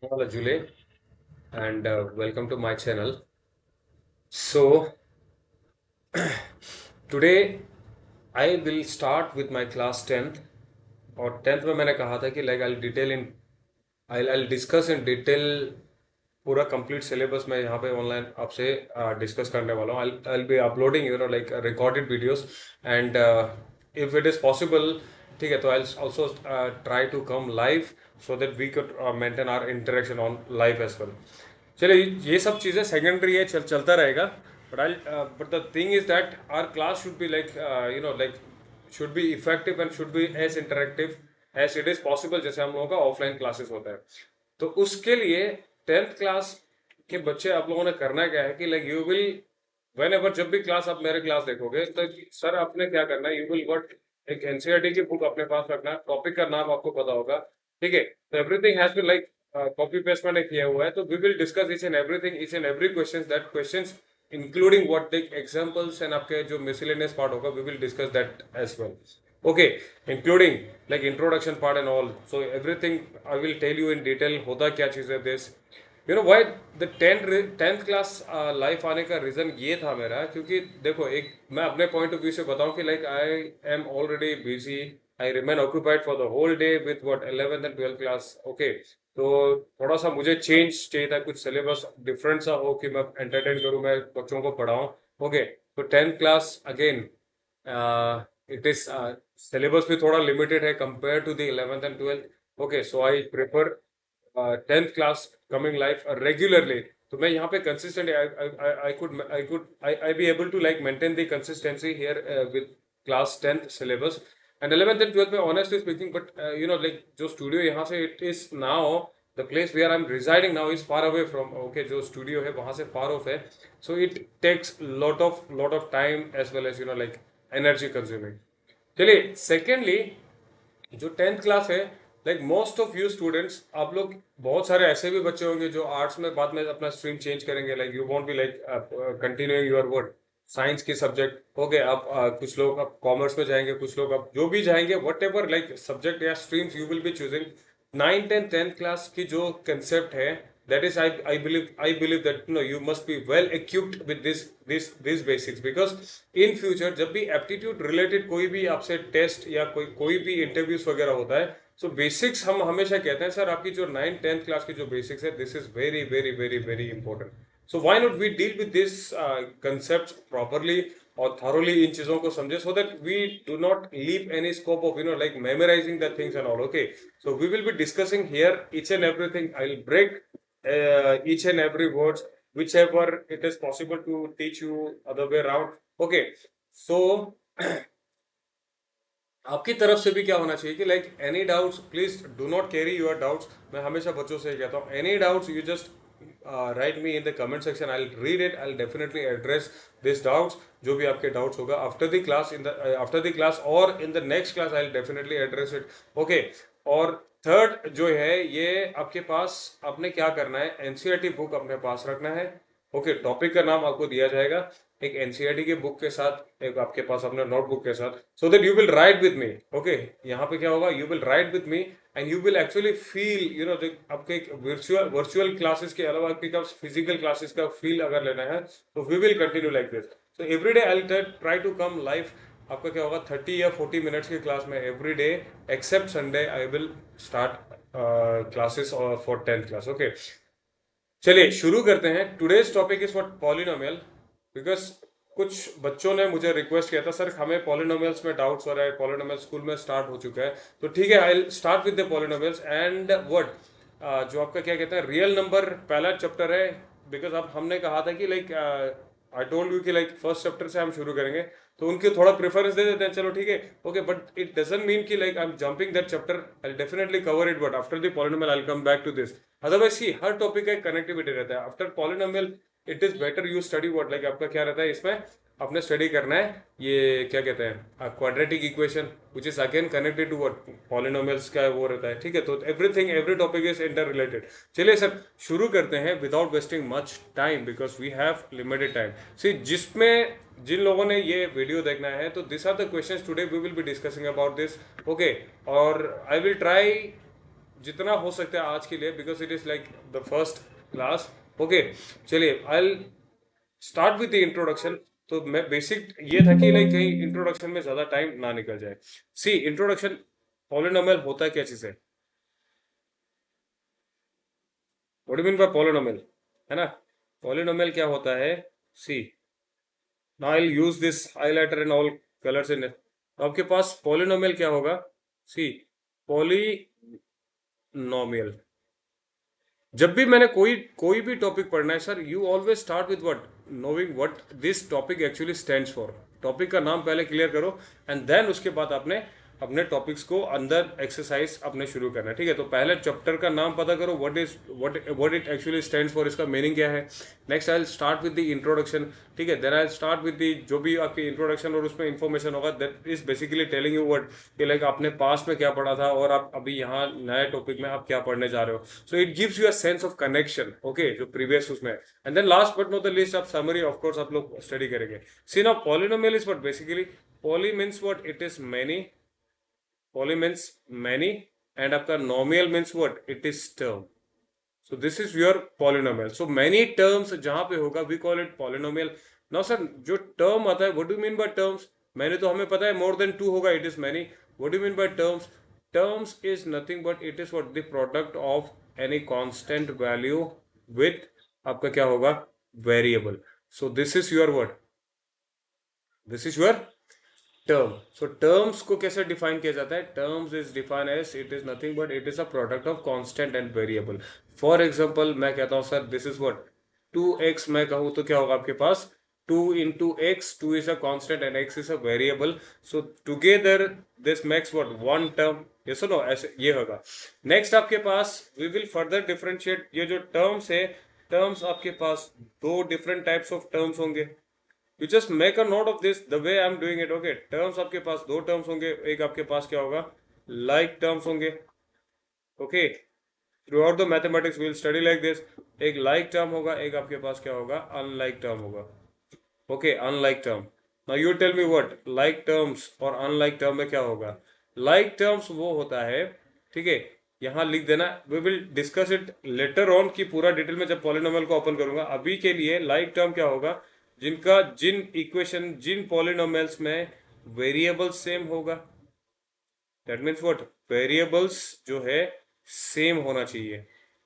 Hello, Julie, and welcome to my channel. So, today I will start with my class 10th. और 10th में मैंने कहा था कि I'll discuss in detail पूरा कंप्लीट सिलेबस मैं यहाँ पे ऑनलाइन आपसे डिस्कस करने वाला हूँ. I'll be uploading like recorded videos and if it is possible, ठीक है, तो I'll also try to come live so that we could maintain our interaction on live as well. चलिए, ये सब चीज़ें सेकेंडरी है, चलता रहेगा. But the thing is that our class should be like should be effective and should be as interactive as it is possible, जैसे हम लोगों का ऑफलाइन क्लासेस होता है. तो उसके लिए 10th क्लास के बच्चे आप लोगों ने करना क्या है कि like you will when ever, जब भी क्लास आप मेरे क्लास देखोगे तो सर आपने क्या करना है, यू विल गॉट एक एनसीईआरटी की बुक अपने पास रखना. टॉपिक का नाम आपको पता होगा, ठीक है. तो everything has been like copy paste मैंने किया हुआ है. तो we will discuss each and everything, each and every question, that questions including what the examples and आपके जो मिसलेनियस पार्ट होगा, we will discuss that as well. Okay, including like introduction part and all. So everything I will tell you in detail. होता क्या चीज़ है this. You know why the 10th class life आने का reason ये था मेरा, क्योंकि देखो, एक मैं अपने पॉइंट ऑफ व्यू से बताऊं कि like I am already busy. I remain occupied for the whole day with what 11th and 12th class. Okay, तो थोड़ा सा मुझे चेंज चाहिए था, कुछ सिलेबस डिफरेंट सा हो कि मैं एंटरटेन करूं, मैं बच्चों को पढ़ाऊं. ओके, तो 10th class again it is syllabus भी थोड़ा लिमिटेड है compare to the 11th and 12th. Okay, so I prefer 10th class coming life regularly. तो मैं यहाँ पे consistent I be able to like maintain the consistency here with class 10th syllabus and 11th and 12th में honestly speaking. But like जो studio यहाँ से it is now the place where I am residing now is far away from. Okay, जो studio है वहां से far off है. So it takes lot of time as well as like energy consuming. चलिए, secondly जो 10th class है, like most of you students, आप लोग बहुत सारे ऐसे भी बच्चे होंगे जो आर्ट्स में बाद में अपना स्ट्रीम चेंज करेंगे. Like you want be like continuing your word science की सब्जेक्ट. ओके, आप कुछ लोग आप कॉमर्स में जाएंगे, कुछ लोग आप जो भी जाएंगे, वट एवर लाइक सब्जेक्ट या streams you will be choosing. 9th and 10th class की जो कंसेप्ट है, that is I believe that you must be well equipped with this basics, because in future जब भी aptitude related कोई भी आपसे test या कोई भी इंटरव्यूज वगैरह होता है, सो बेसिक्स हम हमेशा कहते हैं सर आपकी जो 9th-10th क्लास की जो बेसिक्स है, this is very very very very important. So why not we deal with this concept properly और thoroughly इन चीजों को समझे, so that we do not leave any scope of like memorizing the things and all. Okay, so we will be discussing here each and everything. I'll break each and every words whichever it is possible to teach you other way around. Okay, so आपकी तरफ से भी क्या होना चाहिए कि like any doubts, please do not carry your doubts. मैं हमेशा बच्चों से कहता हूँ, any doubts you just write me in the comment section. I read it, I definitely address this doubts. जो भी आपके डाउट्स होगा after the class, after the class और in the next class, I definitely address it. Okay, और third जो है, ये आपके पास आपने क्या करना है, एनसीईआरटी बुक अपने पास रखना है. ओके, टॉपिक का नाम आपको दिया जाएगा एक एनसीईआरटी की बुक के साथ, एक आपके पास अपने नोटबुक के साथ, so that you will write with me. Okay, यहाँ पे क्या होगा, you will write with me and you will actually feel आपके एक वर्चुअल क्लासेस के अलावा आपके फिजिकल क्लासेस का फील अगर लेना है, तो we will continue like this. So every day I try to come live. आपका क्या होगा, 30 या 40 मिनट्स की क्लास में every day except Sunday I will start classes for 10th class. Okay, चलिए शुरू करते हैं. Today's topic is what polynomial. Because कुछ बच्चों ने मुझे रिक्वेस्ट किया था, सर हमें पॉलिनोमियल्स में डाउट्स हो रहा है, पॉलिनोमियल स्कूल में स्टार्ट हो चुका है, तो ठीक है, आई start with the polynomials and what जो आपका क्या कहते हैं रियल नंबर पहला चैप्टर है. बिकॉज अब हमने कहा था कि लाइक आई टोल्ड यू कि लाइक फर्स्ट चैप्टर से हम शुरू करेंगे, तो उनके थोड़ा प्रेफरेंस दे देते हैं, चलो ठीक है. Okay, but it doesn't mean कि like I am jumping that chapter. I definitely cover it, but after the polynomial I will come back to this. Otherwise see हर टॉपिक का एक कनेक्टिविटी रहता है. After polynomial it is better you study what, like आपका क्या रहता है इसमें, आपने स्टडी करना है ये क्या कहते हैं quadratic equation, which is again connected to what polynomials का वो रहता है. ठीक है, तो everything every topic is interrelated. चलिए सर शुरू करते हैं without wasting much time, because we have limited time. See जिसमें जिन लोगों ने ये वीडियो देखना है, तो this are the questions today we will be discussing about this. Okay, और आई विल ट्राई जितना हो सकता है आज के लिए, because it is like the first class. Okay, चलिए I start with the introduction. तो मैं बेसिक ये था कि लाइक कहीं इंट्रोडक्शन में ज्यादा टाइम ना निकल जाए। सी इंट्रोडक्शन, पॉलिनोमियल होता क्या चीज है, what do mean by polynomial, है ना। पॉलिनोमियल क्या होता है, see now I will use this highlighter and all colours in it. आपके पास पॉलिनोमियल क्या होगा, सी पॉलिनोमियल। जब भी मैंने कोई कोई भी टॉपिक पढ़ना है sir, you always start with what, knowing what this topic actually stands for. Topic का नाम पहले क्लियर करो, एंड देन उसके बाद आपने अपने टॉपिक्स को अंदर एक्सरसाइज अपने शुरू करना है, ठीक है। तो पहले चैप्टर का नाम पता करो, what it actually stands for, इसका मीनिंग क्या है। Next I will start with the introduction, ठीक है। Then I will start with the जो भी आपकी इंट्रोडक्शन और उसमें इंफॉर्मेशन होगा, that is basically telling you what कि लाइक आपने पास में क्या पढ़ा था और आप अभी यहाँ नए टॉपिक में आप क्या पढ़ने जा रहे हो। So it gives you a sense of connection, okay, जो प्रीवियस उसमें। And then last but not the least, आप समरी ऑफ कोर्स आप लोग स्टडी करेंगे। See now polynomial is what, basically poly means what, it is many, poly means many, and आपका nomial means what, it is term. So this is your polynomial. So many terms जहां पे होगा we call it polynomial. Now sir जो term आता है, what do mean by terms, मैंने तो हमें पता है मोर देन टू होगा, it is many. What do mean by terms, terms is nothing but it is what the product of any constant value with आपका क्या होगा, variable. So this is your word, this is your term. So terms को कैसे define किया जाता है, terms is define as it is nothing but it is a product of constant and variable. For example मैं कहता हूं sir this is what 2x, मैं कहूं तो क्या होगा आपके पास 2 into x, 2 is a constant and x is a variable, so together this makes what, one term, yes or no, ऐसे ये होगा। नेक्स्ट आपके पास we will further differentiate, ये जो टर्म्स है, टर्म्स आपके पास दो डिफरेंट टाइप्स ऑफ टर्म्स होंगे। You just make a note of this the way I am doing it, okay. Terms आपके पास दो टर्म्स होंगे, एक आपके पास क्या होगा, लाइक टर्म्स होंगे, okay. Throughout the mathematics will study like this, एक लाइक टर्म होगा, एक आपके पास क्या होगा, अनलाइक टर्म होगा, okay, unlike term. Now you tell me what like terms और अनलाइक टर्म में क्या होगा। लाइक टर्म्स वो होता है, ठीक है, यहां लिख देना, we will discuss it later on की पूरा डिटेल में जब पॉलिनोमियल को ओपन करूंगा। अभी के लिए लाइक टर्म क्या होगा, जिनका जिन इक्वेशन जिन पॉलिनोमियल्स में वेरिएबल सेम होगा, दैट मीन्स व्हाट, वेरिएबल्स जो है सेम होना चाहिए,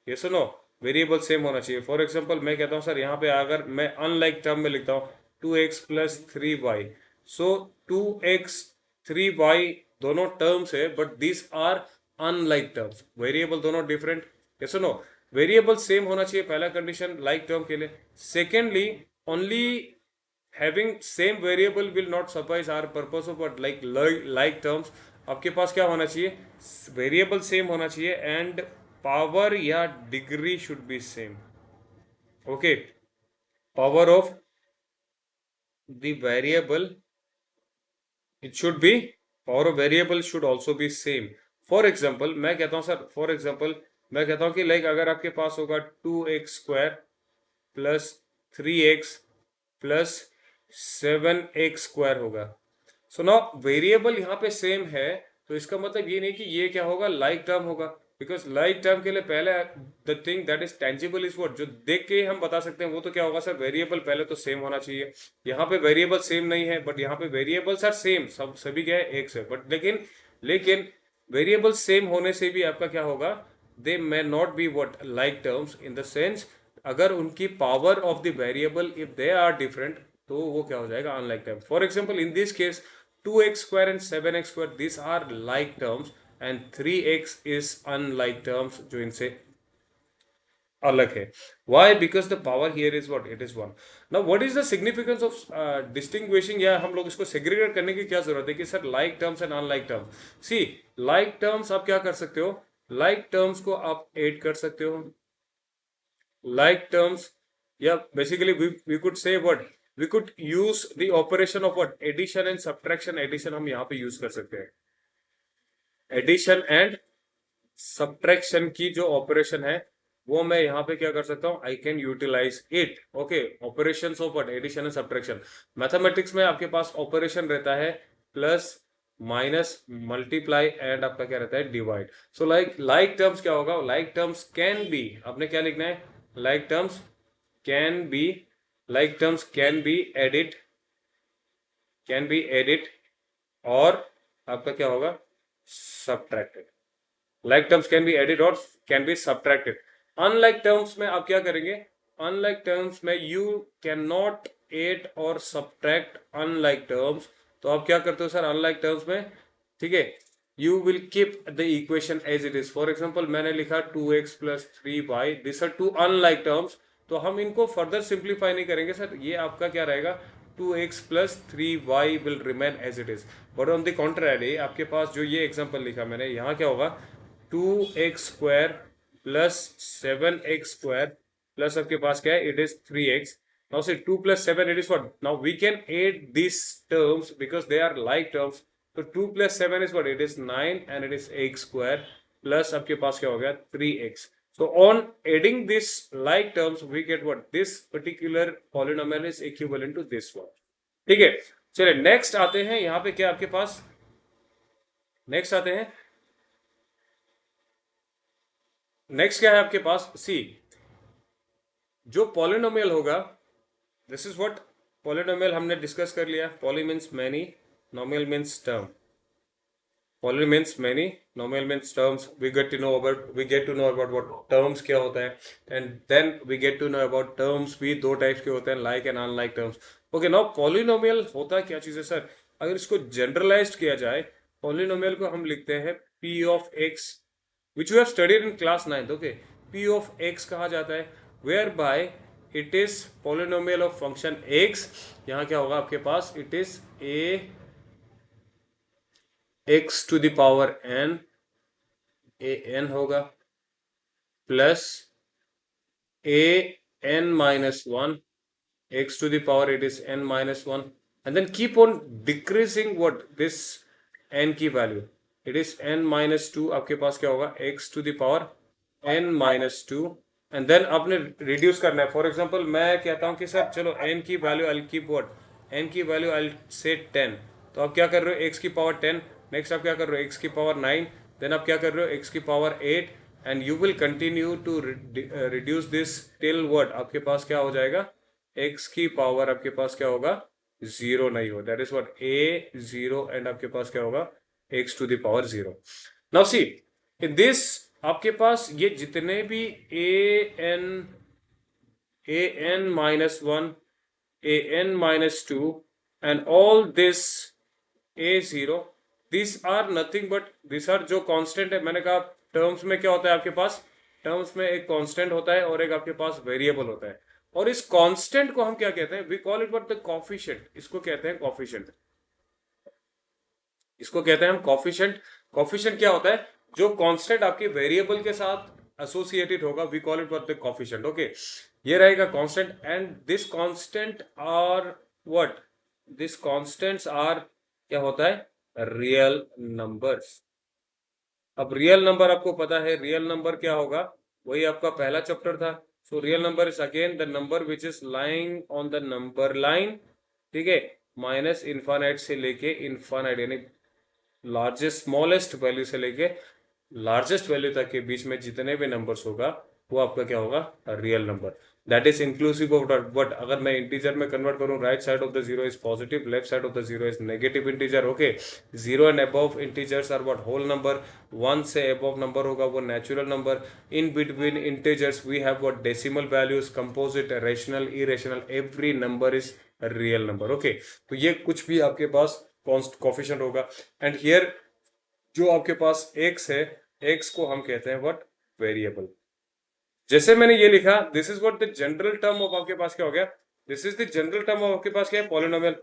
ये सुनो, वेरिएबल सेम होना चाहिए। फॉर एग्जांपल मैं कहता हूं सर यहाँ पे अगर मैं अनलाइक टर्म में लिखता हूँ 2x प्लस 3y, सो 2x 3y दोनों टर्म्स है but this are unlike terms, variable दोनों डिफरेंट, ये सुनो, वेरिएबल सेम होना चाहिए, पहला कंडीशन लाइक टर्म के लिए। Secondly, only having same variable will not suffice our purpose of what, like terms, आपके पास क्या होना चाहिए, वेरिएबल सेम होना चाहिए एंड पावर या degree should be same, okay. Power of the variable, it should B, power of variable should also be same. For example मैं कहता हूं सर, फॉर एग्जाम्पल मैं कहता हूं कि लाइक अगर आपके पास होगा 2x² plus 3x plus 7x² होगा। सो नाउ वेरिएबल यहाँ पे सेम है, तो इसका मतलब ये नहीं कि ये क्या होगा, लाइक टर्म होगा, बिकॉज लाइक टर्म के लिए पहले the thing that is tangible is what, जो देख के हम बता सकते हैं वो तो क्या होगा सर, वेरिएबल पहले तो सेम होना चाहिए। यहाँ पे वेरिएबल सेम नहीं है बट यहाँ पे वेरिएबल्स आर सेम, सब सभी क्या है, एक से, बट लेकिन लेकिन वेरिएबल सेम होने से भी आपका क्या होगा, they may not be what like terms, in the sense अगर उनकी power of the variable if they are different तो वो क्या हो जाएगा, unlike term. For example in this case 2x² and 7x², these are like terms and 3x is unlike terms, जो इनसे अलग है। Why? Because the power here is what, it is 1. Now what is the significance of distinguishing, या हम लोग इसको segregate करने की क्या जरूरत है कि sir like terms and unlike terms। See, like terms आप क्या कर सकते हो, like terms को आप add कर सकते हो, like terms, या basically we could say what, we could use the operation of what, addition and subtraction, addition हम यहाँ पे use कर सकते हैं, एडिशन एंड सब्ट्रैक्शन की जो ऑपरेशन है वो मैं यहाँ पे क्या कर सकता हूँ, I can utilize it, okay. Operations of what, addition and subtraction. Mathematics में आपके पास ऑपरेशन रहता है प्लस माइनस मल्टीप्लाई एंड आपका क्या रहता है, डिवाइड. सो लाइक टर्म्स क्या होगा, लाइक टर्म्स कैन बी, आपने क्या लिखना है, like terms can be, like terms can be added और आपका क्या होगा, subtracted. Like terms can be added और can be subtracted. Unlike terms में आप क्या करेंगे, अनलाइक टर्म्स में यू कैन नॉट एड और सब्ट्रैक्ट अनलाइक टर्म्स. तो आप क्या करते हो सर अनलाइक टर्म्स में, ठीक है, you will keep the equation as it is. For example मैंने लिखा 2x plus 3y, this are two unlike terms. तो हम इनको फर्दर सिंप्लीफाई नहीं करेंगे सर, ये आपका क्या रहेगा, 2x plus 3y will remain as it is. But on the contrary आपके पास जो ये एग्जाम्पल लिखा मैंने, यहाँ क्या होगा, 2x² प्लस 7x² प्लस आपके पास क्या है, it is 3x. Now say 2 plus 7, it is what? Now we can add these terms because they are like terms. So 2 plus 7 is what? It is 9 and it is x square plus आपके पास क्या हो गया, 3x. So on adding this like terms, we get what? This particular polynomial is equivalent to this one. ठीक है, चलिए next आते हैं. यहाँ पे क्या आपके पास, नेक्स्ट आते हैं, नेक्स्ट क्या है आपके पास, सी, जो पॉलिनोमियल होगा, दिस इज व्हाट पॉलिनोमियल हमने डिस्कस कर लिया. Poly means many, nomial means term. Poly means many, nomial means terms. We get to know about what terms क्या होता है, and then we get to know about terms भी दो types के होते हैं, like and unlike terms. Okay, now polynomial होता क्या चीज है सर, अगर इसको जनरलाइज किया जाए, पॉलिनोमियल को हम लिखते हैं p of x, which you have studied in class 9th. Okay, p of x कहा जाता है, whereby it is polynomial of function x. यहाँ क्या होगा आपके पास, it is a x to the power n, a n होगा, plus a n minus 1, x to the power it is n minus 1, and then keep on decreasing what this n की value, it is n minus 2. आपके पास क्या होगा, x to the power n minus 2, and then आपने reduce करना है. For example मैं कहता हूं कि सर चलो n की value I keep what, n की वैल्यू आई से 10. तो आप क्या कर रहे हो, x की पावर 10, नेक्स्ट आप क्या कर रहे हो, x की पावर 9, देन आप क्या कर रहे हो, x की power 8, and you will continue to reduce this till what, आपके पास क्या हो जाएगा, x की पावर आपके पास क्या होगा, जीरो नहीं हो, that is what a 0, and आपके पास क्या होगा, x to the power 0. Now see in this, आपके पास ये जितने भी an minus 1, an minus 2 and all this a0, these are nothing but these are जो कांस्टेंट है. मैंने कहा टर्म्स में क्या होता है आपके पास, टर्म्स में एक कांस्टेंट होता है और एक आपके पास वेरिएबल होता है, और इस कांस्टेंट को हम क्या कहते हैं, we call it what the coefficient. इसको कहते हैं कोफिशिएंट, इसको कहते हैं हम कोफिशिएंट. कोफिशिएंट क्या होता है, जो कांस्टेंट आपके वेरिएबल के साथ एसोसिएटेड होगा, we call it what the coefficient. Okay, ये रहेगा constant, and this constant are what, this constants are क्या होता है, रियल नंबर्स. अब रियल नंबर आपको पता है, रियल नंबर क्या होगा, वही आपका पहला चैप्टर था. So real number is again the number which is lying on the number line, ठीक है, माइनस इन्फानाइट से लेके इन्फानाइट, यानी लार्जेस्ट स्मॉलेस्ट वैल्यू से लेके लार्जेस्ट वैल्यू तक के बीच में जितने भी नंबर्स होगा, वो आपका क्या होगा, real number. That is inclusive of what, अगर मैं इंटीजर में कन्वर्ट करूं, right side of the zero is positive, left side of the zero is negative integer. Okay, zero and above integers are what, whole number. One से above number होगा वो natural number. In between integers we have what, decimal values, composite, rational, irrational, every number is real number. Okay, तो ये कुछ भी आपके पास coefficient होगा. And here जो आपके पास x है, x को हम कहते हैं व्हाट, वेरिएबल. जैसे मैंने ये लिखा, this is what the general term of, आपके पास क्या हो गया, this is the general term of, आपके पास क्या है, polynomial.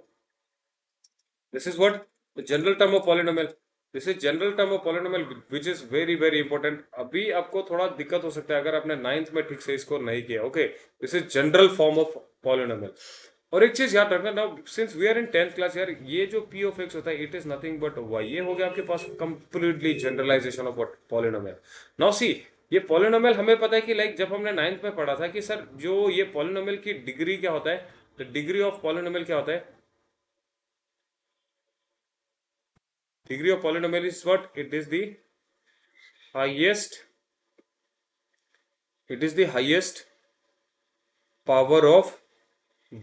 This is what the general term of polynomial, this is general term of polynomial which is very very important. अभी आपको थोड़ा दिक्कत हो सकता है अगर आपने 9th में ठीक से इसको नहीं किया. Okay, this is general form of polynomial. और एक चीज याद रखना, now since we are in 10th class, यार ये जो p ऑफ x होता है, it is nothing but y. ये हो गया आपके पास completely generalization of what, polynomial. Now see, ये पॉलिनोमियल हमें पता है कि लाइक जब हमने 9th में पढ़ा था कि सर जो ये पॉलिनोमियल की डिग्री क्या होता है, द डिग्री ऑफ पॉलिनोमियल क्या होता है, degree of polynomial is what? It is the highest, it is the highest power of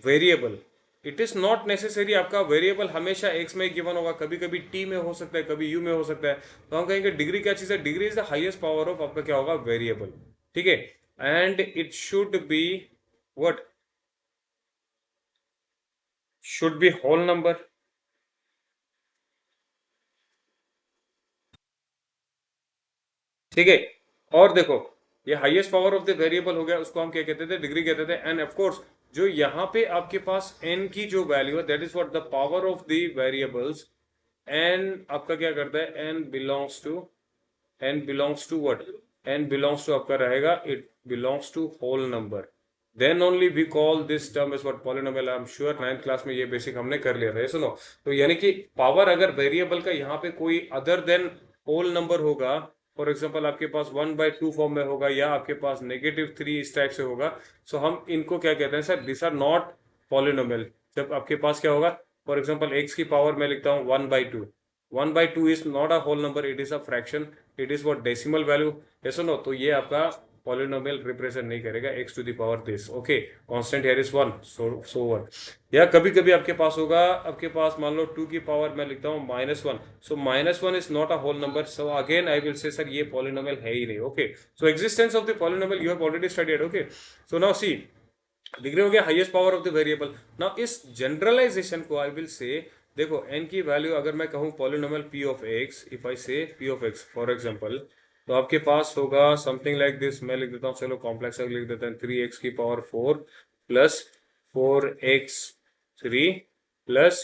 variable. It is not necessary आपका वेरिएबल हमेशा एक्स में गिवन होगा, कभी कभी टी में हो सकता है, कभी यू में हो सकता है. तो हम कहेंगे डिग्री क्या चीज है? Degree is the highest power of आपका क्या होगा? वेरिएबल. ठीक है. And it should be what? Should be whole number. ठीक है. और देखो, ये highest power of the variable हो गया, उसको हम क्या कहते थे? डिग्री कहते थे. एंड ऑफ कोर्स जो यहाँ पे आपके पास n की जो वैल्यू है, that is what? The power of the variables. n आपका क्या करता है? n belongs to what? n belongs to आपका रहेगा, it belongs to whole number. Then only we call this term is what? Polynomial. I am sure 9th class में ये basic हमने कर लिया था. ये सुनो, तो यानी कि पावर अगर वेरिएबल का यहाँ पे कोई अदर देन होल नंबर होगा, फॉर एग्जाम्पल आपके पास 1/2 फॉर्म में होगा, या आपके पास -3 इस टाइप से होगा, सो हम इनको क्या कहते हैं sir? This are not polynomial. जब आपके पास क्या होगा? फॉर एग्जाम्पल एक्स की पावर मैं लिखता हूँ 1/2. 1/2 is not a whole number, it is a fraction, it is what? Decimal value. ऐसा नो, तो ये आपका पॉलिनोमियल रिप्रेजेंट नहीं करेगा x to the power this. Okay, constant here is 1, so 1. या कभी कभी आपके पास होगा, आपके पास मान लो 2 की पावर मैं लिखता हूँ -1, so -1 is not a whole number. So again I will say sir ये पॉलिनोमियल है ही नहीं. Okay, so existence of the polynomial you have already studied. Okay, so now see, degree हो गया highest power of the variable. Now इस generalization को I will से, देखो n की वैल्यू अगर मैं कहूँ polynomial p of x, if I से p of x for example, तो आपके पास होगा समथिंग लाइक दिस. मैं लिख देता हूँ, चलो कॉम्प्लेक्स लिख देते हैं, 3x की power 4 plus 4x3 plus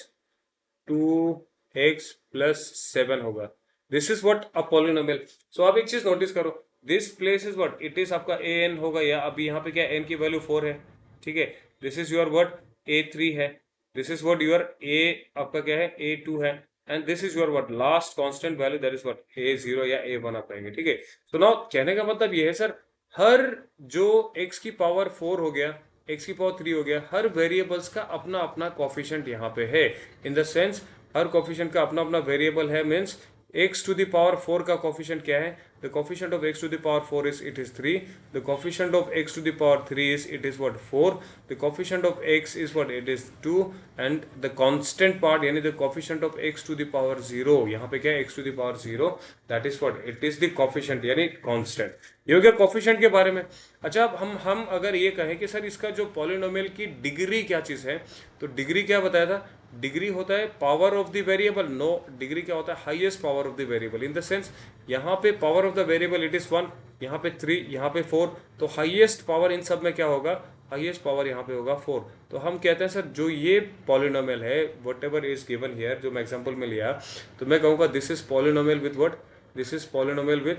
2x plus 7 होगा. This is what? A polynomial. So आप एक चीज नोटिस करो, this place is what? It is आपका an होगा, या अभी यहाँ पे क्या n की वैल्यू 4 है. ठीक है. This is your what? a3 है. This is what? Your a आपका क्या है? a2 है. And this is your what? Last constant value, that is what? a0 या a1 आप कहेंगे. ठीक है. सो नाउ कहने का मतलब ये है सर, हर जो x की पावर 4 हो गया, x की पावर 3 हो गया, हर वेरिएबल्स का अपना अपना कोफिशिएंट यहाँ पे है. इन द सेंस हर कोफिशिएंट का अपना अपना वेरिएबल है. Means x to the power 4 का कोफिशिएंट क्या है? The coefficient of x to the power 4 is, it is 3. The coefficient of x to the power 3 is, it is what? 4. The coefficient of x is what? It is 2. And the constant part, यानी the coefficient of x to the power 0, यहाँ पे क्या है? x to the power 0, that is what? It is the coefficient, यानी constant. ये हो गया coefficient के बारे में. अच्छा, अब हम अगर ये कहें कि सर इसका जो पॉलिनोमियल की डिग्री क्या चीज़ है, तो डिग्री क्या बताया था? डिग्री होता है power of the variable. No, degree क्या होता है? Highest power of the variable. In the sense यहाँ पे power of the variable it is 1, यहाँ पे 3, यहाँ पे 4, तो हाईएस्ट पावर इन सब में क्या होगा? हाईएस्ट पावर यहाँ पे होगा 4. तो हम कहते हैं सर जो ये पॉलिनोमियल है, what ever is given here, जो मैं एग्जाम्पल में लिया, तो मैं कहूँगा this is polynomial with what? This is polynomial with,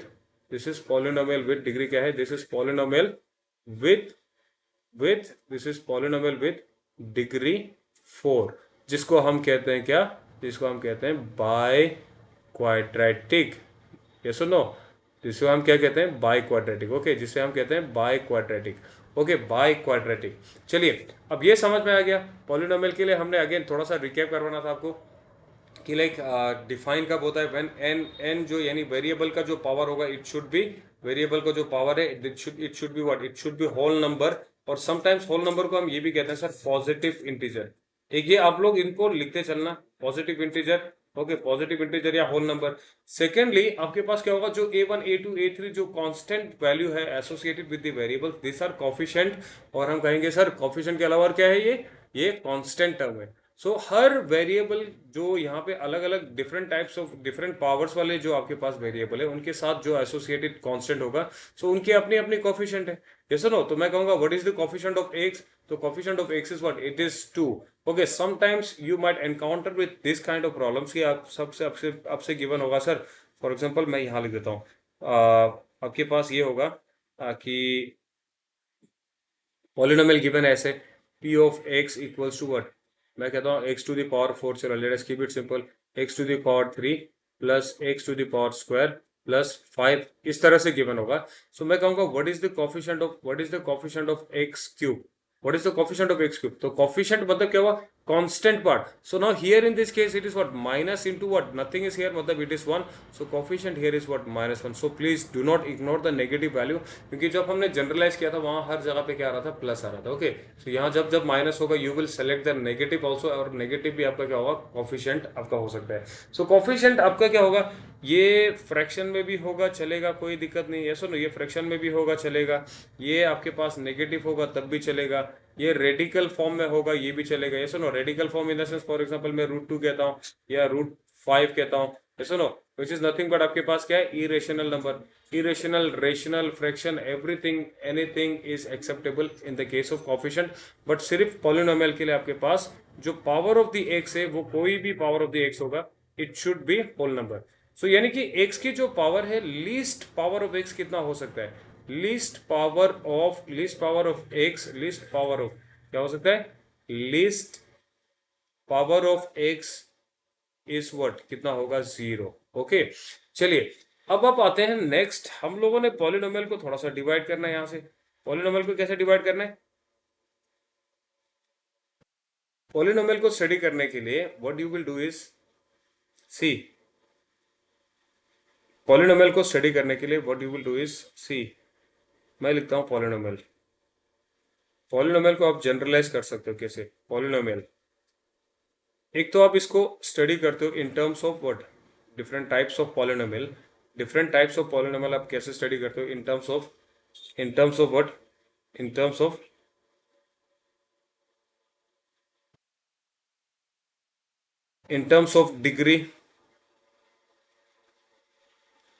this is polynomial with degree क्या है? This is polynomial with this is polynomial with degree 4, जिसको हम कहते हैं क्या? जिसको हम कहते हैं बाय क्वाड्रेटिक. यस और नो? जिसको हम क्या कहते हैं? By quadratic. ओके, जिसे हम कहते हैं by quadratic. Okay, by quadratic. चलिए, अब ये समझ में आ गया. पॉलिनोमियल के लिए हमने अगेन थोड़ा सा रिकैप करवाना था आपको कि लाइक डिफाइन कब होता है? व्हेन n जो यानी वेरिएबल का जो पावर होगा, इट शुड बी, वेरिएबल का जो पावर है, it should be what? It should be whole number. और समटाइम्स होल नंबर को हम ये भी कहते हैं सर पॉजिटिव इंटीजर. एक ये आप लोग इनको लिखते चलना, positive integer. Okay, positive integer या होल नंबर. सेकेंडली आपके पास क्या होगा? जो a1 a2 a3 जो कांस्टेंट वैल्यू है associated with the variables, this are coefficient. और हम कहेंगे सर कोफिशिएंट के अलावा और क्या है? ये कांस्टेंट टर्म है. सो हर वेरिएबल जो यहाँ पे अलग अलग different types of different powers वाले जो आपके पास वेरिएबल है, उनके साथ जो एसोसिएटेड कांस्टेंट होगा, सो उनकी अपनी अपनी कोफिशिएंट है. यस और नो? तो मैं कहूंगा what is the coefficient of x? तो coefficient of x is what? It is 2. Okay, sometimes you might encounter with this kind of problems कि आप सबसे आपसे गिवन होगा सर. फॉर एग्जांपल मैं यहाँ लिख देता हूँ, आपके पास ये होगा कि पॉलिनोमियल गिवन ऐसे, p of x equals to what? मैं कहता हूँ x टू द पावर 4, चलो let us keep it simple, x to the power 3 plus x to the power square plus 5, इस तरह से गिवन होगा. सो मैं कहूँगा what is the coefficient of x cube? What is the coefficient of x cube? तो coefficient मतलब क्या हुआ? Constant part. So now here in this case it is what? Minus into what? Nothing is here, मतलब it is 1. So coefficient here is what? -1. So please do not ignore the negative value, क्योंकि जब हमने generalise किया था वहां हर जगह पे क्या आ रहा था? प्लस आ रहा था. ओके, सो यहाँ जब जब माइनस होगा you will select the negative also, और नेगेटिव भी आपका क्या होगा? कॉफिशिएंट आपका हो सकता है. सो कॉफिशिएंट आपका क्या होगा? ये फ्रैक्शन में भी होगा चलेगा, कोई दिक्कत नहीं है. सुनो, ये फ्रैक्शन में भी होगा चलेगा, ये आपके पास नेगेटिव होगा तब भी चलेगा, ये रेडिकल फॉर्म में होगा ये भी चलेगा. ये सुनो, radical form in the sense for example मैं √2 कहता हूँ या √5 कहता हूँ. ये सुनो, विच इज नथिंग बट आपके पास क्या है? Irrational number. Irrational, rational, fraction, everything, anything is acceptable in the case of coefficient. But सिर्फ पॉलिनोमियल के लिए आपके पास जो पावर ऑफ द एक्स है वो कोई भी पावर ऑफ द एक्स होगा, it should be whole number. So यानी कि एक्स की जो पावर है, लीस्ट पावर ऑफ एक्स कितना हो सकता है? Least power of x, least power of क्या हो सकता है? Least power of x is what? कितना होगा? 0. ओके, चलिए अब आप आते हैं नेक्स्ट. हम लोगों ने पॉलिनोमियल को थोड़ा सा डिवाइड करना है. यहां से पॉलिनोमियल को कैसे डिवाइड करना है? पॉलिनोमियल को स्टडी करने के लिए what you will do is see. Polynomial को स्टडी करने के लिए what you will do is see. मैं लिखता हूं पॉलिनोमियल. पॉलिनोमियल को आप जनरलाइज कर सकते हो कैसे? पॉलिनोमियल, एक तो आप इसको स्टडी करते हो इन terms of what? Different types of polynomial. Different types of polynomial आप कैसे स्टडी करते हो? इन terms of what? In terms of degree.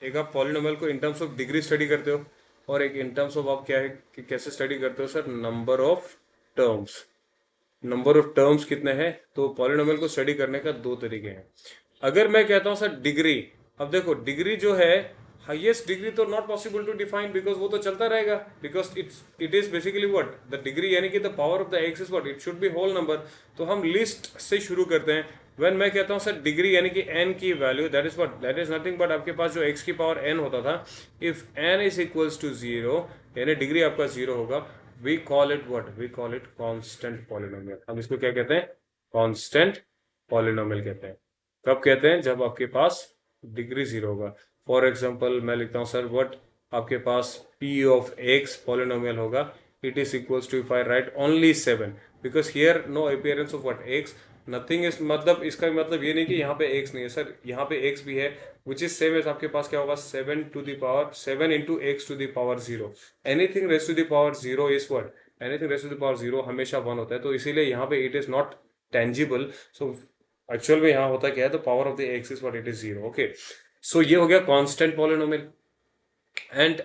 एक आप पॉलिनोमियल को इन टर्म्स ऑफ डिग्री स्टडी करते हो, और एक इन टर्म्स ऑफ आप क्या है कि कैसे स्टडी करते हो sir? Number of terms. Number of terms कितने हैं? तो पॉलिनोमियल को स्टडी करने का दो तरीके हैं. अगर मैं कहता हूं सर डिग्री, अब देखो डिग्री जो है, हाईएस्ट डिग्री तो not possible to define, because वो तो चलता रहेगा, because it is basically what? The degree, यानी कि the power of the x is what? It should be whole number. तो हम लिस्ट से शुरू करते हैं. व्हेन मैं कहता हूं सर डिग्री यानी कि n की value, that is what? That is nothing but आपके पास जो x की पावर n होता था, if n is equals to 0, यानी डिग्री आपका 0 होगा, we call it what? We call it constant polynomial. हम इसको क्या कहते हैं? constant polynomial कहते हैं. कब कहते हैं? जब आपके पास डिग्री 0 होगा. फॉर एग्जाम्पल मैं लिखता हूं सर व्हाट? आपके पास p ऑफ x polynomial होगा, it is equals to, if I write only 7, because here no appearance of what? x, nothing is, मतलब इसका मतलब ये नहीं कि यहाँ पे x नहीं है सर, यहाँ पे x भी है, विच इज सेम एज आपके पास क्या होगा? 7 into x to the power 0. Anything raise to the power 0 is what? Anything raise to the power 0 हमेशा 1 होता है, तो इसीलिए यहाँ पे it is not tangible. So actual में यहाँ होता क्या है? तो power of the x is what? It is 0. Okay, so ये हो गया कांस्टेंट पॉलिनोमियल. एंड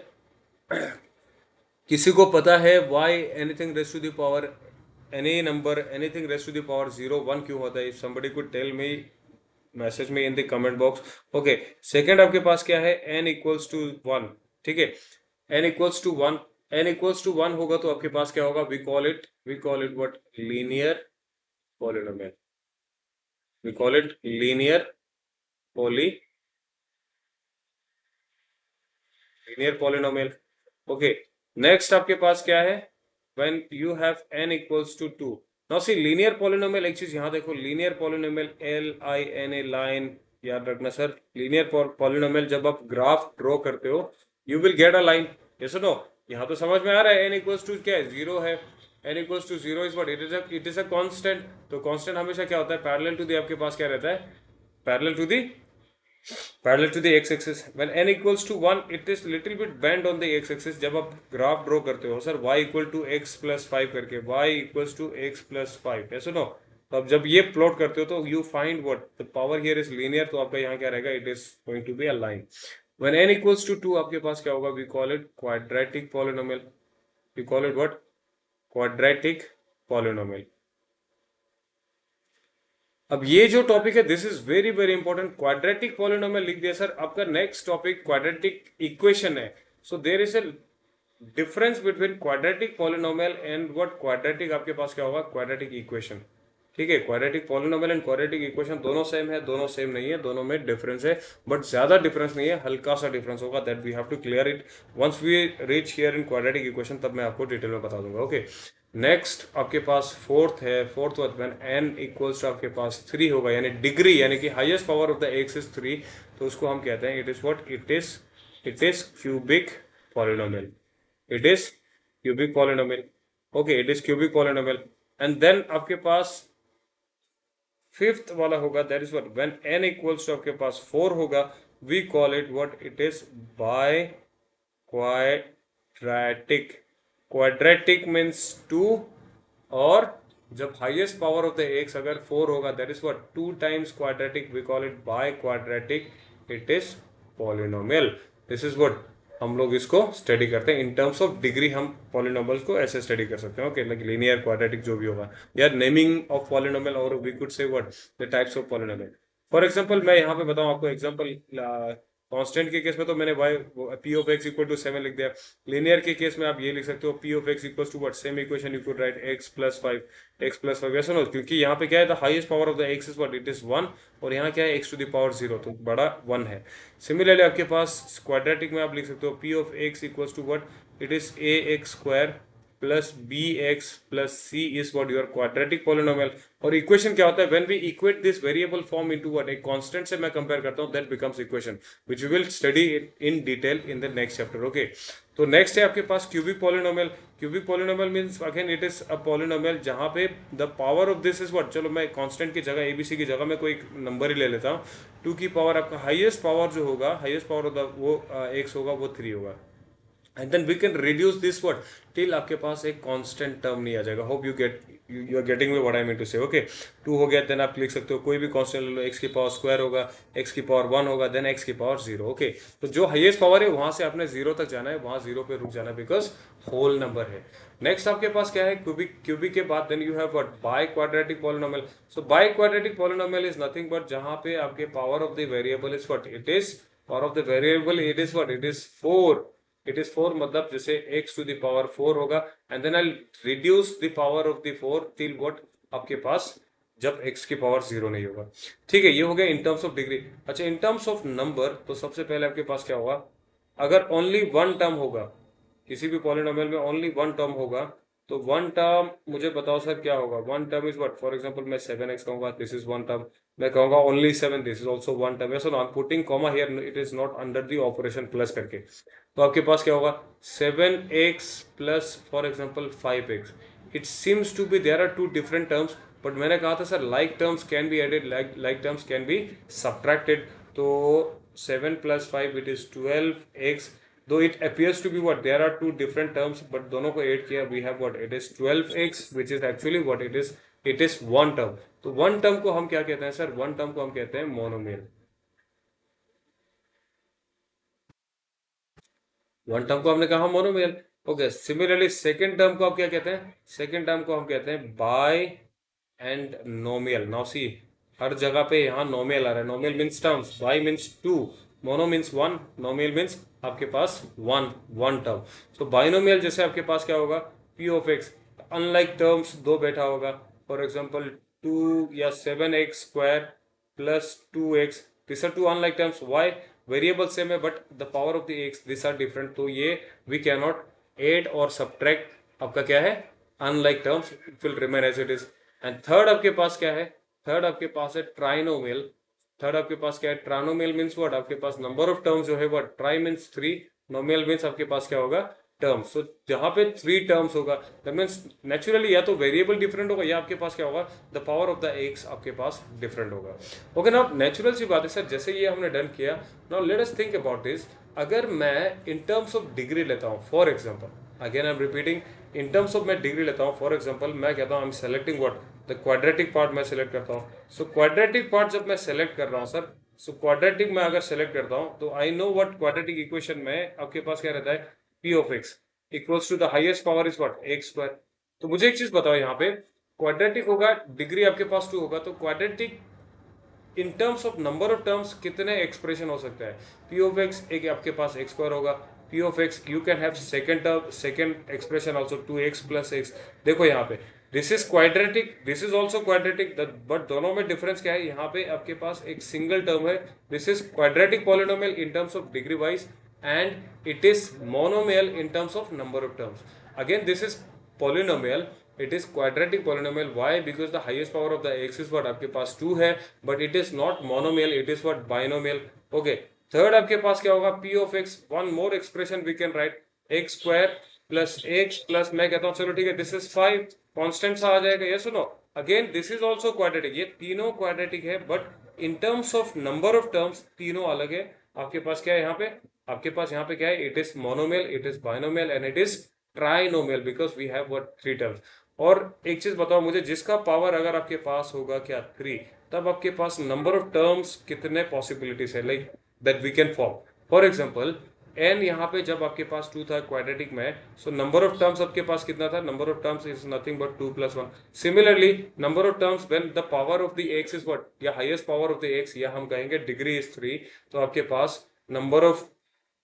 किसी को पता है why anything raise to the power any number, anything raised to the power 0 1 क्यों होता है? if somebody could tell me, message में in the comment box. Okay, second आपके पास क्या है? n equals to 1. ठीक है, n equals to 1. n equals to 1 होगा तो आपके पास क्या होगा? We call it what? Linear polynomial. We call it linear polynomial. Okay, next आपके पास क्या है? when you have n equals to 2. now see linear polynomial, एक चीज यहाँ देखो, linear polynomial LINA line, याद रखना सर. linear polynomial जब आप ग्राफ ड्रॉ करते हो, you will get a line. ये सुनो, यहाँ तो समझ में आ रहा है n equals to क्या है? 0 है. n equals to 0 is what? it is a constant. तो constant हमेशा क्या होता है? parallel to the, आपके पास क्या रहता है? parallel to the x-axis. when n equals to 1, it is little bit bend on the x-axis. जब आप ग्राफ ड्रॉ करते हो sir y equal to x plus 5 करके, y equals to x plus 5, ऐसा नो. तो अब जब ये प्लॉट करते हो तो you find what? the power here is linear, तो आपका यहाँ क्या रहेगा? it is going to be a line. when n equals to 2 आपके पास क्या होगा? we call it quadratic polynomial. we call it what? quadratic polynomial. अब ये जो टॉपिक है, this is very very important. Quadratic polynomial लिख दिया सर. आपका नेक्स्ट टॉपिक क्वाड्रेटिक इक्वेशन है. So there is a difference between quadratic polynomial and what? Quadratic आपके पास क्या होगा? Quadratic equation. ठीक है, quadratic polynomial and quadratic equation दोनों सेम है, दोनों सेम नहीं है, दोनों में डिफरेंस है, बट ज्यादा डिफरेंस नहीं है, हल्का सा डिफरेंस होगा, that we have to clear it once we reach here in quadratic equation, तब मैं आपको डिटेल में बता दूंगा। ओके, नेक्स्ट आपके पास फोर्थ है, fourth when n equals to आपके पास 3 होगा, यानी डिग्री यानी कि highest power of the x is 3, तो उसको हम कहते हैं it is what, it is cubic polynomial, it is cubic polynomial. Okay, it is cubic polynomial. And then आपके पास फिफ्थ वाला होगा, that is what, when n equals to आपके पास 4 होगा, we call it what, it is biquadratic. Quadratic means 2, और जब highest power of the x अगर 4 होगा, that is what, 2 times quadratic, we call it biquadratic, it is polynomial. This is what हम लोग इसको study करते हैं in terms of degree, हम पॉलिनोमियल्स को ऐसे स्टडी कर सकते हैं। ओके, लाइक लीनियर, क्वाड्रेटिक, जो भी होगा, या नेमिंग ऑफ पॉलिनोमियल, और we could say what, the types of polynomial. For example मैं यहाँ पे बताऊँ आपको एग्जांपल, कांस्टेंट के केस में तो मैंने y p of x equal to 7 लिख दिया। लीनियर के केस में आप ये लिख सकते हो p of x equal to what, same equation you could write x plus 5, ऐसा ना, क्योंकि यहाँ पे क्या है, the highest power of the x is what, it is 1, और यहाँ क्या है, x टू द पावर 0, तो बड़ा 1 है। सिमिलरली आपके पास क्वाड्रेटिक में आप लिख सकते हो p of x equal to what, it is ax square plus b x plus c is what your quadratic polynomial. और इक्वेशन क्या होता है, when we equate this variable form into what, एक कांस्टेंट से मैं कंपेयर करता हूं, that becomes equation which we will study in detail in the next chapter. Okay, तो नेक्स्ट है आपके पास cubic polynomial. Cubic polynomial means again it is a polynomial जहां पे the power of this is what, चलो मैं constant की जगह एबीसी की जगह मैं कोई नंबर ही ले लेता हूं, 2 की पावर आपका हाईएस्ट पावर जो होगा, हाईएस्ट पावर ऑफ द वो एक्स होगा, वो 3 होगा, and then we can reduce this what till आपके पास एक कांस्टेंट टर्म नहीं आ जाएगा। Hope you are getting me what I mean to say. Okay, 2 हो गया, देन आप लिख सकते हो कोई भी कांस्टेंट ले लो, x की पावर स्क्वायर होगा, x की पावर 1 होगा, देन x की पावर 0। ओके, तो जो हाईएस्ट पावर है वहां से आपने 0 तक जाना है, वहां 0 पे रुक जाना है, बिकॉज होल नंबर है। नेक्स्ट आपके पास क्या है, क्यूबिक के बाद then you have what, biquadratic polynomial. So biquadratic polynomial is nothing but जहां पे आपके power of the variable is what, it is power of the variable, it is what, it is 4, it is 4, मतलब जैसे x to the power 4 होगा, and then I reduce the power of the 4 till what, आपके पास जब x की power 0 नहीं होगा। ठीक है, ये हो गया इन टर्म्स ऑफ डिग्री। अच्छा, इन टर्म्स ऑफ नंबर, तो सबसे पहले आपके पास क्या होगा, अगर ओनली वन टर्म होगा, किसी भी पॉलिनोमियल में ओनली वन टर्म होगा, तो वन टर्म मुझे बताओ सर क्या होगा। One term is what, for example मैं 7x कहूंगा, दिस इज वन टर्म। मैं कहूंगा only 7, this is also one term. ऐसा ना, putting comma here, it is not under the operation plus करके, तो आपके पास क्या होगा, 7x plus for example 5x। It seems to be there are two different terms, but मैंने कहा था sir like terms can be added, like terms can be subtracted. तो 7 plus 5 it is 12x, though it appears to be what, there are two different terms, but दोनों को add किया, we have what, it is 12x, which is actually what it is one term। तो one term को हम क्या कहते हैं sir, one term को हम कहते हैं मोनोमियल। वन टर्म को हमने कहा monomial. Okay, similarly second term को आप क्या कहते हैं, सेकेंड टर्म को हम कहते हैं bi and nomial. Now see, हर जगह पे यहाँ नोमियल आ रहा है, nomial means terms, bi means 2, mono means 1, nomial means आपके पास वन टर्म। तो बाइनोमियल जैसे आपके पास क्या होगा, p of x, unlike terms दो बैठा होगा, फॉर एग्जांपल 2 या 7x square plus 2x, this are two unlike terms. Why, variable same है but the power of the x this are different, तो ये वी कैन नॉट एड और subtract. आपका क्या है, unlike terms, it will remain as it is. And third आपके पास क्या है, थर्ड आपके पास है ट्राइनोमियल। थर्ड आपके पास क्या है, ट्राइनोमियल मीन्स व्हाट, आपके पास नंबर ऑफ टर्म्स जो है व्हाट, ट्राई मीन्स 3, नोमियल मीन्स आपके पास क्या होगा, टर्म्स। सो जहां पे 3 टर्म्स होगा, दैट मीन्स नेचुरली या तो वेरिएबल डिफरेंट होगा, या आपके पास क्या होगा, the power of the x आपके पास डिफरेंट होगा। ओके ना, नेचुरल सी बात है सर, जैसे ये हमने डन किया। Now let us think about this. अगर मैं इन टर्म्स ऑफ डिग्री लेता हूँ, for example, again I am repeating, in terms of मैं डिग्री लेता हूँ, फॉर एग्जाम्पल मैं कहता हूँ I am selecting what, the quadratic part मैं सेलेक्ट करता हूँ। सो क्वाड्रेटिक पार्ट जब मैं सेलेक्ट कर रहा हूँ सर, सो क्वाड्रेटिक में अगर सेलेक्ट करता हूँ, तो I know what, quadratic equation में आपके पास क्या रहता है, p of x equals to the highest power is what, x square. तो मुझे एक चीज बताओ, यहाँ पे क्वाड्रेटिक होगा, डिग्री आपके पास 2 होगा, तो quadratic in terms of number of terms कितने एक्सप्रेशन हो सकता है। p ऑफ x एक आपके पास x स्क्वायर होगा, p of x you can have second expression also 2x plus x। देखो यहाँ पे this is quadratic, this is also quadratic, but दोनों में डिफरेंस क्या है, यहाँ पे आपके पास एक सिंगल टर्म है. This is quadratic polynomial in terms of degree wise and it is monomial in terms of number of terms. Again this is polynomial, it is quadratic polynomial. Why? Because the highest power of the x is what आपके पास 2 है, but it is not monomial, it is what binomial. Okay, third आपके पास क्या होगा, p of x, one more expression we can write, x square plus x plus, मैं कहता हूँ चलो ठीक है, this is 5 कांस्टेंट सा आ जाएगा. ये सुनो, again this is also quadratic, ये तीनों क्वाड्रेटिक है, but in terms of number of terms तीनों अलग है. आपके पास क्या है यहाँ पे, आपके पास यहाँ पे क्या है, it is monomial, it is binomial and it is trinomial because we have what 3 terms. और एक चीज बताओ मुझे, जिसका पावर अगर आपके पास होगा क्या 3, तब आपके पास नंबर ऑफ टर्म्स कितने पॉसिबिलिटीज है like that we can form. For example n यहाँ पे जब आपके पास 2 था क्वाड्रेटिक में, सो नंबर ऑफ टर्म्स आपके पास कितना था, number of terms is nothing but 2 + 1. Similarly number of terms when the power of the x is what, या highest power of the x, या हम कहेंगे डिग्री इज 3, तो आपके पास नंबर ऑफ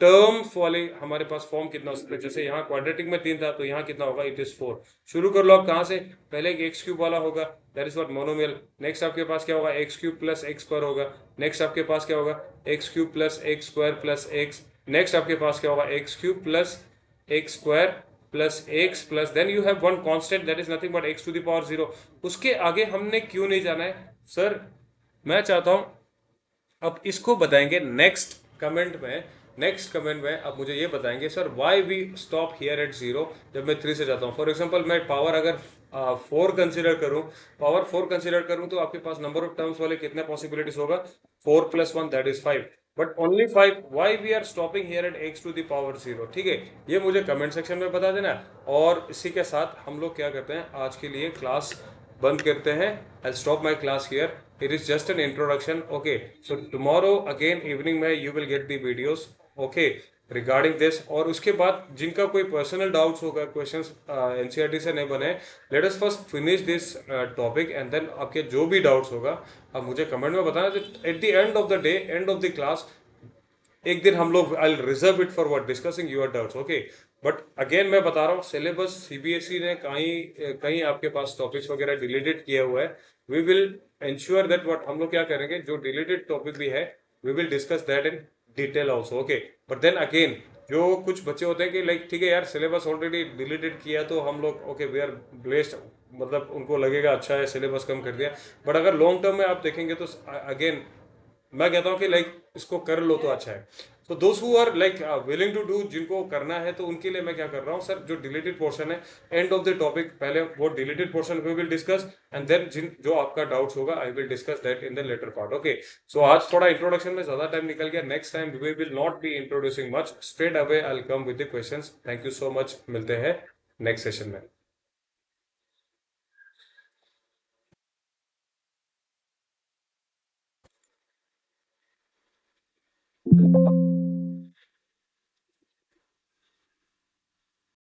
टर्म्स वाले हमारे पास फॉर्म कितना हो सकता है. जैसे यहाँ क्वाड्रेटिक में 3 था, तो यहाँ कितना होगा, इट इज 4. शुरू कर लो आप कहाँ से, पहले एक एक्स क्यूब वाला होगा, that is what monomial. Next आपके पास क्या होगा, x cube plus x square होगा. नेक्स्ट आपके पास क्या होगा, x cube plus x square plus x. Next आपके पास क्या होगा, x cube plus x square plus x plus then you have one constant that is nothing but x to the power 0. उसके आगे हमने क्यों नहीं जाना है सर, मैं चाहता हूं अब इसको बताएंगे नेक्स्ट कमेंट में. नेक्स्ट कमेंट में अब मुझे ये बताएंगे sir why we stop here at 0 जब मैं 3 से जाता हूँ. फॉर एग्जांपल मैं पावर अगर 4 कंसीडर करूँ, पावर 4 कंसीडर करूँ, तो आपके पास नंबर ऑफ टर्म्स वाले कितने पॉसिबिलिटीज होगा, 4 + 1 that is 5, but only 5. Why we are stopping here at x to the power 0. ठीक है, ये मुझे कमेंट सेक्शन में बता देना. और इसी के साथ हम लोग क्या करते हैं, आज के लिए क्लास बंद करते हैं. I stop my class here, it is just an introduction. Okay, so tomorrow again evening में you will get the videos, okay, regarding this. और उसके बाद जिनका कोई पर्सनल डाउट्स होगा, क्वेश्चंस एनसीईआरटी से नहीं बने, let us first finish this topic and then आपके जो भी डाउट्स होगा आप मुझे कमेंट में बताना. At the end of the day, end of the class, एक दिन हम लोग I reserve it for what discussing your doubts. Okay, but again मैं बता रहा हूँ, सिलेबस सीबीएसई ने कहीं कहीं आपके पास टॉपिक्स वगैरह डिलीटेड किया हुआ है. We will ensure that what, हम लोग क्या करेंगे, जो डिलीटेड टॉपिक भी है we will discuss that in detail also. Okay, but then again जो कुछ बच्चे होते हैं कि लाइक ठीक है यार सिलेबस ऑलरेडी डिलीटेड किया तो हम लोग ओके वी आर ब्लेस्ड, मतलब उनको लगेगा अच्छा है सिलेबस कम कर दिया. बट अगर लॉन्ग टर्म में आप देखेंगे तो अगेन मैं कहता हूँ कि लाइक इसको कर लो तो अच्छा है. तो दोस्त who are like willing to do, जिनको करना है तो उनके लिए मैं क्या कर रहा हूँ सर, जो डिलीटेड पोर्शन है एंड ऑफ द टॉपिक, पहले वो deleted portion we will discuss and then जो आपका डाउट्स होगा I will discuss that in the later part. Okay, so आज थोड़ा इंट्रोडक्शन में ज्यादा टाइम निकल गया. Next time we will not be introducing much, straight away I will come with the questions. Thank you so much, मिलते हैं next session में.